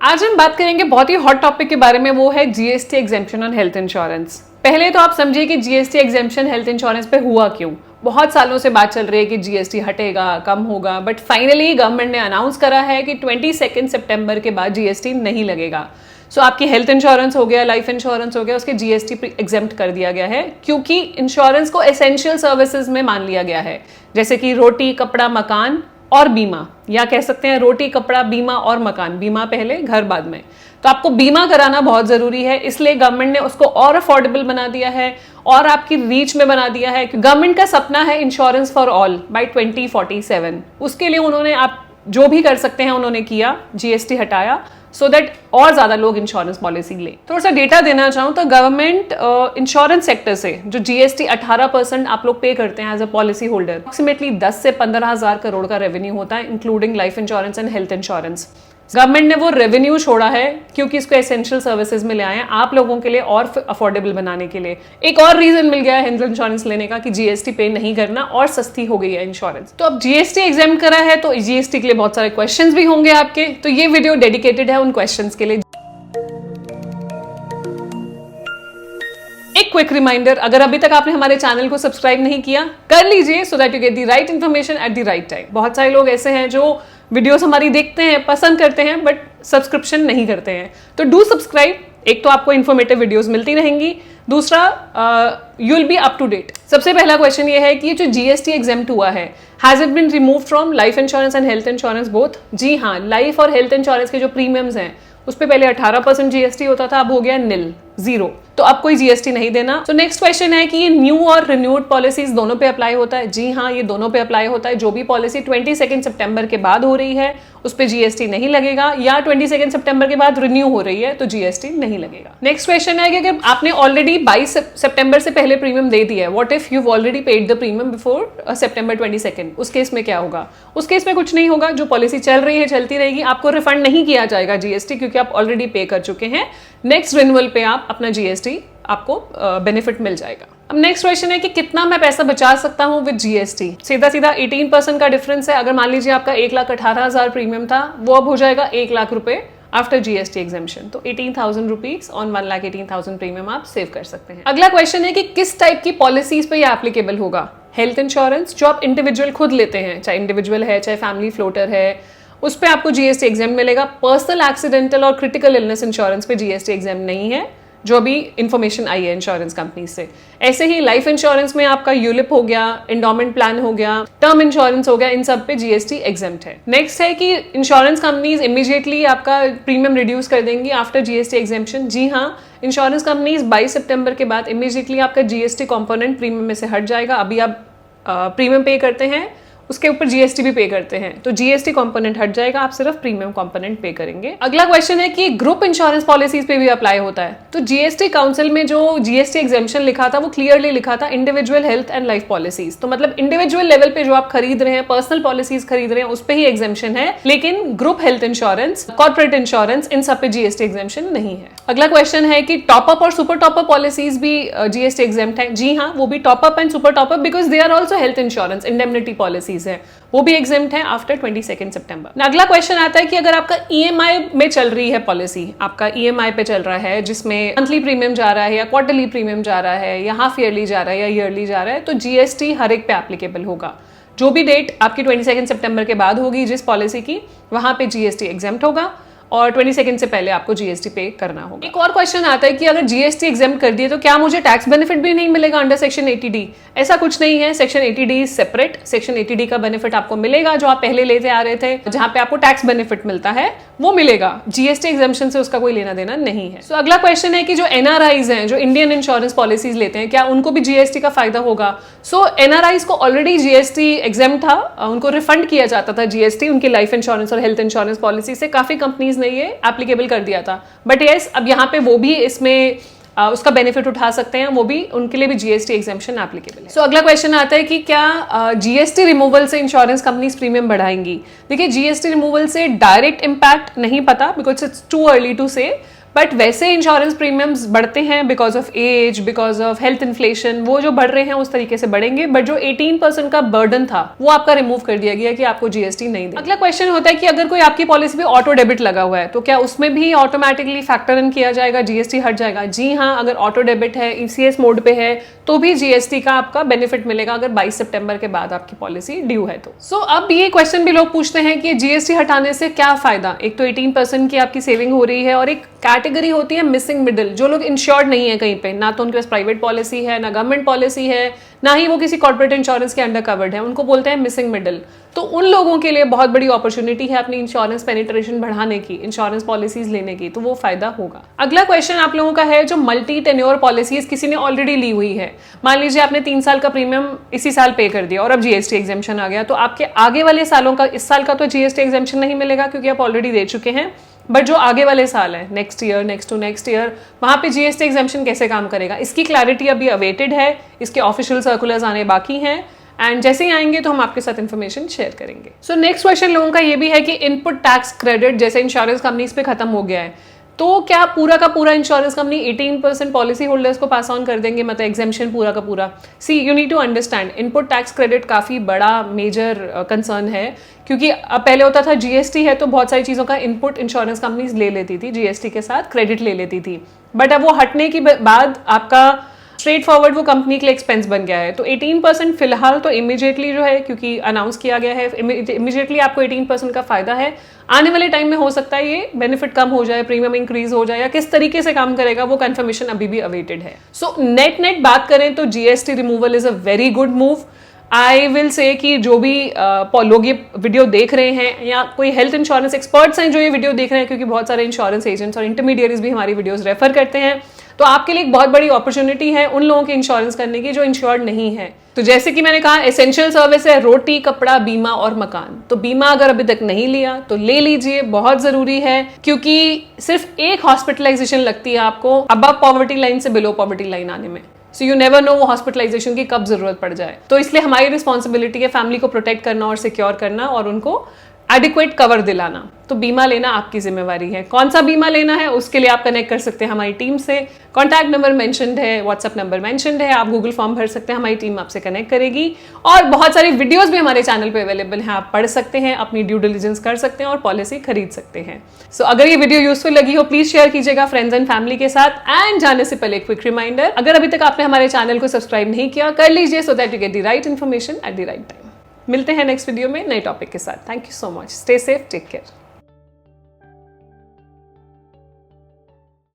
आज हम बात करेंगे बहुत ही हॉट टॉपिक के बारे में, वो है GST exemption on health insurance. पहले तो आप समझिए कि जीएसटी एग्जेम्पशन हेल्थ इंश्योरेंस पे हुआ क्यों। बहुत सालों से बात चल रही है कि जीएसटी हटेगा, कम होगा, बट फाइनली गवर्नमेंट ने अनाउंस करा है कि 22 सितंबर के बाद जीएसटी नहीं लगेगा। सो आपकी हेल्थ इंश्योरेंस हो गया, लाइफ इंश्योरेंस हो गया, उसके जीएसटी एग्जेम्प्ट कर दिया गया है, क्योंकि इंश्योरेंस को एसेंशियल सर्विसेज में मान लिया गया है, जैसे कि रोटी, कपड़ा, मकान और बीमा, या कह सकते हैं रोटी, कपड़ा, बीमा और मकान। बीमा पहले, घर बाद में। तो आपको बीमा कराना बहुत जरूरी है, इसलिए गवर्नमेंट ने उसको और अफोर्डेबल बना दिया है और आपकी रीच में बना दिया है। गवर्नमेंट का सपना है इंश्योरेंस फॉर ऑल बाय 2047। उसके लिए उन्होंने आप जो भी कर सकते हैं उन्होंने किया, जीएसटी हटाया, सो दैट और ज्यादा लोग इंश्योरेंस पॉलिसी ले। थोड़ा सा डेटा देना चाहूँ तो गवर्नमेंट इंश्योरेंस सेक्टर से जो जीएसटी 18% आप लोग पे करते हैं as a policy holder, approximately 10 से 15,000 करोड़ का रेवेन्यू होता है, including life insurance and health insurance. Government ने वो रेवेन्यू छोड़ा है क्योंकि इसको एसेंशियल सर्विसेज में ले आए हैं, आप लोगों के लिए और अफोर्डेबल बनाने के लिए। एक और रीजन मिल गया है हेल्थ इंश्योरेंस लेने का कि जीएसटी पे नहीं करना और सस्ती हो गई है इंश्योरेंस। तो अब जीएसटी एग्जाम करा है तो जीएसटी के लिए बहुत सारे क्वेश्चंस भी होंगे आपके, तो ये वीडियो डेडिकेटेड है उन क्वेश्चंस के लिए। एक क्विक रिमाइंडर, अगर अभी तक आपने हमारे चैनल को सब्सक्राइब नहीं किया, कर लीजिए so that you get the right information at the right time. बहुत सारे लोग ऐसे हैं जो वीडियोस हमारी देखते हैं, पसंद करते हैं, बट सब्सक्रिप्शन नहीं करते हैं, तो डू सब्सक्राइब। एक तो आपको इन्फॉर्मेटिव वीडियोस मिलती रहेंगी, दूसरा you will be up to date. सबसे पहला क्वेश्चन ये है कि ये जो जीएसटी एग्जेम्प्ट हुआ है, has it been removed from life insurance and health insurance both? जी हाँ, लाइफ और हेल्थ इंश्योरेंस के जो प्रीमियम्स हैं उस पे पहले 18% जीएसटी होता था, अब हो गया निल, जीरो, तो अब कोई जीएसटी नहीं देना। तो नेक्स्ट क्वेश्चन है कि ये न्यू और रिन्यूड पॉलिसीज दोनों पे अप्लाई होता है? जी हाँ, ये दोनों पे अप्लाई होता है। जो भी पॉलिसी 22 सितंबर के बाद हो रही है उस पे जीएसटी नहीं लगेगा, या 22 सितंबर के बाद रिन्यू हो रही है तो जीएसटी नहीं लगेगा। नेक्स्ट क्वेश्चन है कि अगर आपने ऑलरेडी 22 सितंबर से पहले प्रीमियम दे दिया है, what if you already paid the premium before September 22, उस केस में क्या होगा? उस केस में कुछ नहीं होगा, जो पॉलिसी चल रही है चलती रहेगी, आपको रिफंड नहीं किया जाएगा जीएसटी, क्योंकि आप ऑलरेडी पे कर चुके हैं। नेक्स्ट रिन्यूअल पे आप अपना जीएसटी आपको बेनिफिट मिल जाएगा। अब नेक्स्ट क्वेश्चन है कि कितना मैं पैसा बचा सकता हूं विद जीएसटी? सीधा सीधा 18% का डिफरेंस है। अगर मान लीजिए आपका 1,18,000 प्रीमियम था, वो अब हो जाएगा 1 लाख रुपए आफ्टर जीएसटी एग्जेम्पशन। तो 18,000 रुपीज ऑन 1,18,000 प्रीमियम आप सेव कर सकते हैं। अगला क्वेश्चन है कि किस टाइप की पॉलिसीज पे ये एप्लीकेबल होगा? हेल्थ इंश्योरेंस जो आप इंडिविजुअल खुद लेते हैं, चाहे इंडिविजुअल है चाहे फैमिली फ्लोटर है, उस पे आपको जीएसटी एग्जाम मिलेगा। पर्सनल एक्सीडेंटल और क्रिटिकल इलनेस इंश्योरेंस पे जीएसटी एग्जाम नहीं है, जो अभी इंफॉर्मेशन आई है इंश्योरेंस कंपनी से। ऐसे ही लाइफ इंश्योरेंस में आपका यूलिप हो गया, एंडोमेंट प्लान हो गया, टर्म इंश्योरेंस हो गया, इन सब पे जीएसटी एग्जेम्प्ट है। नेक्स्ट है कि इंश्योरेंस कंपनीज इमीडिएटली आपका प्रीमियम रिड्यूस कर देंगी आफ्टर जीएसटी एग्जेम्पशन। जी हाँ, इंश्योरेंस कंपनीज 22 सितंबर के बाद इमीडिएटली आपका जीएसटी कॉम्पोनेंट प्रीमियम में से हट जाएगा। अभी आप प्रीमियम पे करते हैं, उसके ऊपर जीएसटी भी पे करते हैं, तो जीएसटी कंपोनेंट हट जाएगा, आप सिर्फ प्रीमियम कंपोनेंट पे करेंगे। अगला क्वेश्चन है कि ग्रुप इंश्योरेंस पॉलिसीज पे भी अप्लाई होता है? तो जीएसटी काउंसिल में जो जीएसटी एग्जेम्पशन लिखा था वो क्लियरली लिखा था individual health and life policies. तो मतलब इंडिविजुअल लेवल पे जो आप खरीद रहे हैं, पर्सनल पॉलिसीज खरीद रहे हैं, उस पे ही एग्जेम्पशन है, लेकिन group health insurance, corporate insurance, इन सब पे जीएसटी एग्जेम्पशन नहीं है। अगला क्वेश्चन है कि टॉपअप और सुपर टॉपअप पॉलिसीज भी जीएसटी एग्जेम्प्ट है? जी हाँ, वो भी top up and super top up, because they are also health insurance, indemnity policies है, वो भी एग्जेम्प्ट है आफ्टर 22 सितंबर। अगला क्वेश्चन आता है कि अगर आपका ईएमआई में चल रही है पॉलिसी, आपका ईएमआई पे चल रहा है जिसमें मंथली प्रीमियम जा रहा है या क्वार्टरली प्रीमियम जा रहा है या हाफ ईयरली जा रहा है या ईयरली जा रहा है, तो जीएसटी हर एक पे एप्लीकेबल होगा। जो भी डेट आपकी 22 सितंबर के बाद होगी जिस पॉलिसी की, वहां पे जीएसटी एग्जेम्प्ट होगा और 22 से पहले आपको जीएसटी पे करना होगा। एक और क्वेश्चन आता है कि अगर जीएसटी एग्जेम्प्ट कर दिए तो क्या मुझे टैक्स बेनिफिट भी नहीं मिलेगा अंडर सेक्शन 80D? ऐसा कुछ नहीं है, section 80D separate. Section 80D का बेनिफिट आपको मिलेगा जो आप पहले लेते आ रहे थे, जहां पे आपको टैक्स बेनिफिट मिलता है वो मिलेगा। जीएसटी एग्जेम्पशन से उसका कोई लेना देना नहीं है। अगला क्वेश्चन है कि जो एनआरआईज हैं, जो इंडियन इंश्योरेंस पॉलिसीज लेते हैं, क्या उनको भी जीएसटी का फायदा होगा? एनआरआईज को ऑलरेडी जीएसटी एग्जेम्प्ट था, उनको रिफंड किया जाता था जीएसटी उनकी लाइफ इंश्योरेंस और हेल्थ इंश्योरेंस पॉलिसी से। काफी कंपनीज ने ये एप्लीकेबल कर दिया था, बट यस, अब यहाँ पे वो भी इसमें उसका बेनिफिट उठा सकते हैं, वो भी, उनके लिए भी जीएसटी एग्जेम्पशन एप्लीकेबल है। अगला क्वेश्चन आता है कि क्या जीएसटी रिमूवल से इंश्योरेंस कंपनीज प्रीमियम बढ़ाएंगी? देखिए, जीएसटी रिमूवल से डायरेक्ट इंपैक्ट नहीं पता, because it's too early to say, but वैसे इंश्योरेंस प्रीमियम्स बढ़ते हैं because of age, because of health inflation, वो जो बढ़ रहे हैं उस तरीके से बढ़ेंगे, बट जो 18% का बर्डन था वो आपका रिमूव कर दिया गया कि आपको जीएसटी नहीं देना। अगला क्वेश्चन होता है कि अगर कोई आपकी पॉलिसी पे ऑटो डेबिट लगा हुआ है तो क्या उसमें भी ऑटोमेटिकली फैक्टर इन किया जाएगा, जीएसटी हट जाएगा? जी हाँ, अगर ऑटो डेबिट है, ईसीएस मोड पे है, तो भी जीएसटी का आपका बेनिफिट मिलेगा अगर 22 सितंबर के बाद आपकी पॉलिसी ड्यू है तो। सो अब ये क्वेश्चन भी लोग पूछते हैं कि जीएसटी हटाने से क्या फायदा? एक तो 18% की आपकी सेविंग हो रही है, और एक कैटेगरी होती है मिसिंग मिडिल, जो लोग इंश्योर्ड नहीं है कहीं पे, ना तो उनके पास प्राइवेट पॉलिसी है, ना गवर्नमेंट पॉलिसी है, ना ही वो किसी कॉर्पोरेट इंश्योरेंस के अंडर कवर्ड है, उनको बोलते हैं मिसिंग मिडिल। तो उन लोगों के लिए बहुत बड़ी अपॉर्चुनिटी है अपनी इंश्योरेंस पेनिट्रेशन बढ़ाने की, इंश्योरेंस पॉलिसीज लेने की, तो वो फायदा होगा। अगला क्वेश्चन आप लोगों का है जो मल्टी टेन्योर पॉलिसीज किसी ने ऑलरेडी ली हुई है। मान लीजिए आपने 3 साल का प्रीमियम इसी साल पे कर दिया और अब जीएसटी एग्जेम्पशन आ गया, तो आपके आगे वाले सालों का, इस साल का तो जीएसटी एग्जेम्पशन नहीं मिलेगा क्योंकि आप ऑलरेडी दे चुके हैं, बट जो आगे वाले साल है, next year, next to next year, वहां पे जीएसटी एग्जेम्पशन कैसे काम करेगा, इसकी क्लैरिटी अभी अवेटेड है, इसके ऑफिशियल सर्कुलर्स आने बाकी हैं, एंड जैसे ही आएंगे तो हम आपके साथ इन्फॉर्मेशन शेयर करेंगे। सो नेक्स्ट क्वेश्चन लोगों का ये भी है कि इनपुट टैक्स क्रेडिट जैसे इंश्योरेंस कंपनीज पे खत्म हो गया है, तो क्या पूरा का पूरा इंश्योरेंस कंपनी 18% पॉलिसी होल्डर्स को पास ऑन कर देंगे, मतलब एग्जेम्पशन पूरा का पूरा? See you need to understand, input tax credit काफी बड़ा मेजर कंसर्न है, क्योंकि अब पहले होता था जीएसटी है तो बहुत सारी चीजों का इनपुट इंश्योरेंस कंपनीज ले लेती थी, जीएसटी के साथ क्रेडिट ले लेती थी, बट अब वो हटने के बाद आपका स्ट्रेट फॉरवर्ड वो कंपनी के लिए एक्सपेंस बन गया है। तो 18% फिलहाल तो इमीडिएटली जो है, क्योंकि अनाउंस किया गया है, इमीडिएटली आपको 18% का फायदा है। आने वाले टाइम में हो सकता है ये बेनिफिट कम हो जाए, प्रीमियम इंक्रीज हो जाए, या किस तरीके से काम करेगा वो कंफर्मेशन अभी भी अवेटेड है। सो नेट बात करें तो GST removal is a very good move. I will say कि जो भी लोग ये वीडियो देख रहे हैं या कोई हेल्थ इंश्योरेंस एक्सपर्ट्स हैं जो ये वीडियो देख रहे हैं, क्योंकि बहुत सारे इंश्योरेंस एजेंट्स और इंटरमीडियरीज भी हमारी वीडियोस रेफर करते हैं, तो आपके लिए एक बहुत बड़ी अपॉर्चुनिटी है उन लोगों की इंश्योरेंस करने की जो इंश्योर्ड नहीं है। तो जैसे कि मैंने कहा, एसेंशियल सर्विस है रोटी, कपड़ा, बीमा और मकान। तो बीमा अगर अभी तक नहीं लिया तो ले लीजिए, बहुत जरूरी है, क्योंकि सिर्फ एक हॉस्पिटलाइजेशन लगती है आपको अबव पॉवर्टी लाइन से बिलो पॉवर्टी लाइन आने में। सो यू नेवर नो वो हॉस्पिटलाइजेशन की कब जरूरत पड़ जाए, तो इसलिए हमारी रिस्पॉन्सिबिलिटी है फैमिली को प्रोटेक्ट करना और सिक्योर करना और उनको एडिक्वेट कवर दिलाना। तो बीमा लेना आपकी जिम्मेवारी है। कौन सा बीमा लेना है उसके लिए आप कनेक्ट कर सकते हैं हमारी टीम से। कॉन्टैक्ट नंबर मेंशन्ड है, व्हाट्सएप नंबर मेंशन्ड है, आप गूगल फॉर्म भर सकते हैं, हमारी टीम आपसे कनेक्ट करेगी। और बहुत सारी वीडियोस भी हमारे चैनल पे अवेलेबल हैं, आप पढ़ सकते हैं, अपनी ड्यू डिलिजेंस कर सकते हैं और पॉलिसी खरीद सकते हैं। सो अगर ये वीडियो यूजफुल लगी हो प्लीज शेयर कीजिएगा फ्रेंड्स एंड फैमिली के साथ। एंड जाने से पहले क्विक रिमाइंडर, अगर अभी तक आपने हमारे चैनल को सब्सक्राइब नहीं किया कर लीजिए, so that you get the right information at the right time. मिलते हैं नेक्स्ट वीडियो में नए टॉपिक के साथ। Thank you so much, stay safe, take care.